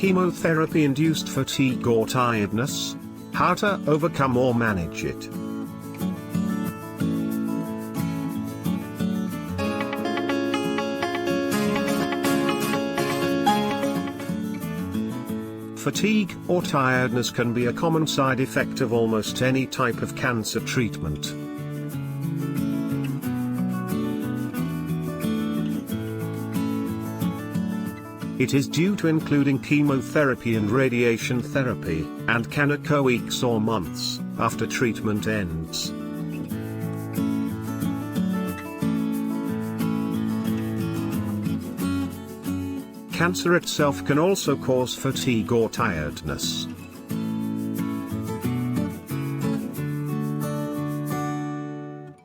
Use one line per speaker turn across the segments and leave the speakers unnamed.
Chemotherapy-induced fatigue or tiredness? How to overcome or manage it? Fatigue or tiredness can be a common side effect of almost any type of cancer treatment. It is due to including chemotherapy and radiation therapy, and can occur weeks or months after treatment ends. Cancer itself can also cause fatigue or tiredness.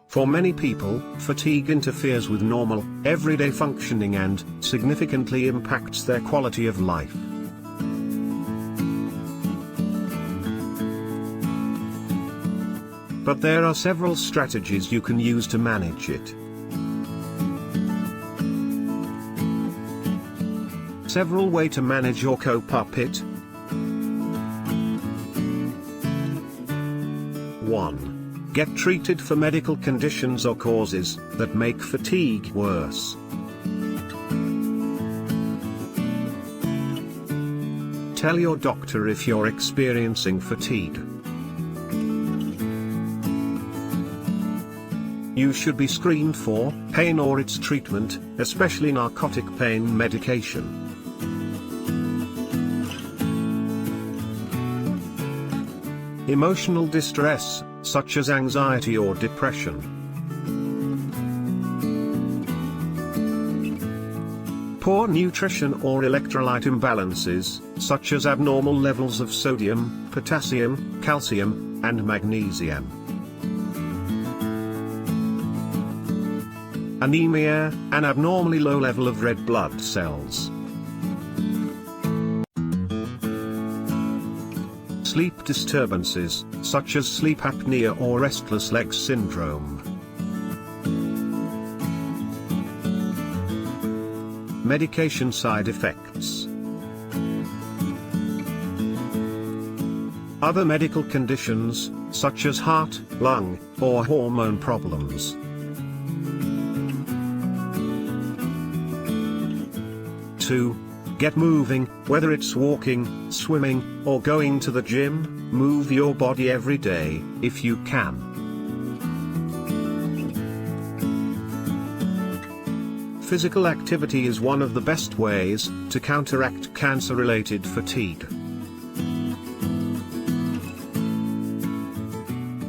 For many people, fatigue interferes with normal, everyday functioning and significantly impacts their quality of life. But there are several strategies you can use to manage it. Several ways to manage or cope up it. 1. Get treated for medical conditions or causes that make fatigue worse. Tell your doctor if you're experiencing fatigue. You should be screened for pain or its treatment, especially narcotic pain medication. Emotional distress, such as anxiety or depression. Poor nutrition or electrolyte imbalances, such as abnormal levels of sodium, potassium, calcium, and magnesium. Anemia, an abnormally low level of red blood cells. Sleep disturbances, such as sleep apnea or restless leg syndrome. Medication side effects. Other medical conditions, such as heart, lung, or hormone problems. Two. Get moving, whether it's walking, swimming, or going to the gym. Move your body every day, if you can. Physical activity is one of the best ways to counteract cancer-related fatigue.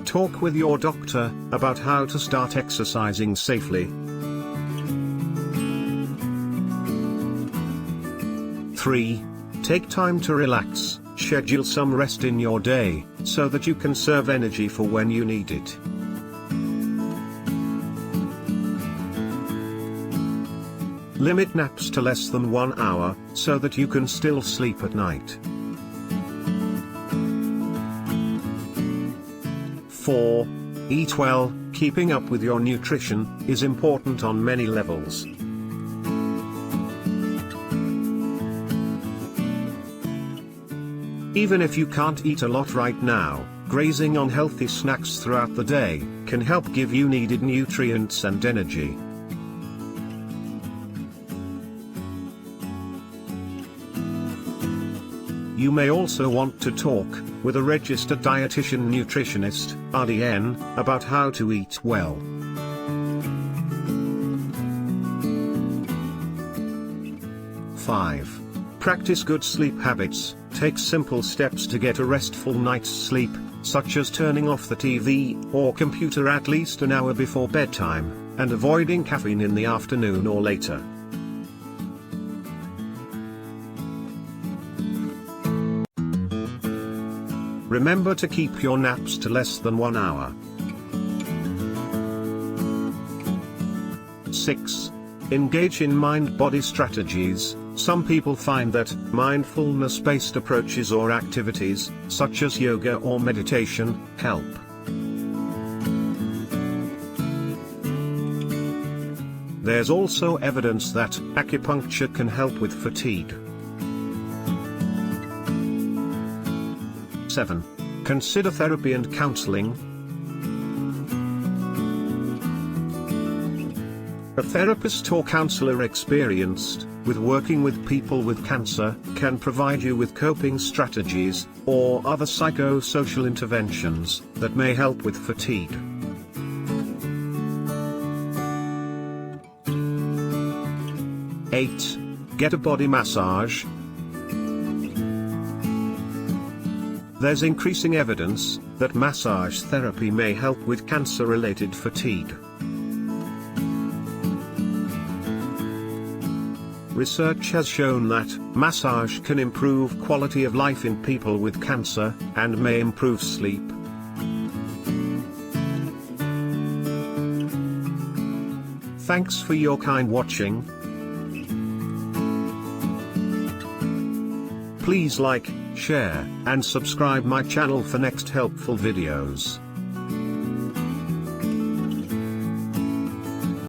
Talk with your doctor about how to start exercising safely. 3. Take time to relax, schedule some rest in your day, so that you can conserve energy for when you need it. Limit naps to less than 1 hour, so that you can still sleep at night. 4. Eat well. Keeping up with your nutrition is important on many levels. Even if you can't eat a lot right now, grazing on healthy snacks throughout the day can help give you needed nutrients and energy. You may also want to talk with a registered dietitian nutritionist, RDN, about how to eat well. 5. Practice good sleep habits. Take simple steps to get a restful night's sleep, such as turning off the TV or computer at least an hour before bedtime, and avoiding caffeine in the afternoon or later. Remember to keep your naps to less than 1 hour. 6. Engage in mind-body strategies. Some people find that mindfulness-based approaches or activities, such as yoga or meditation, help. There's also evidence that acupuncture can help with fatigue. 7. Consider therapy and counseling. A therapist or counselor experienced with working with people with cancer can provide you with coping strategies or other psychosocial interventions that may help with fatigue. 8. Get a body massage. There's increasing evidence that massage therapy may help with cancer-related fatigue. Research has shown that massage can improve quality of life in people with cancer, and may improve sleep. Thanks for your kind watching. Please like, share, and subscribe my channel for next helpful videos.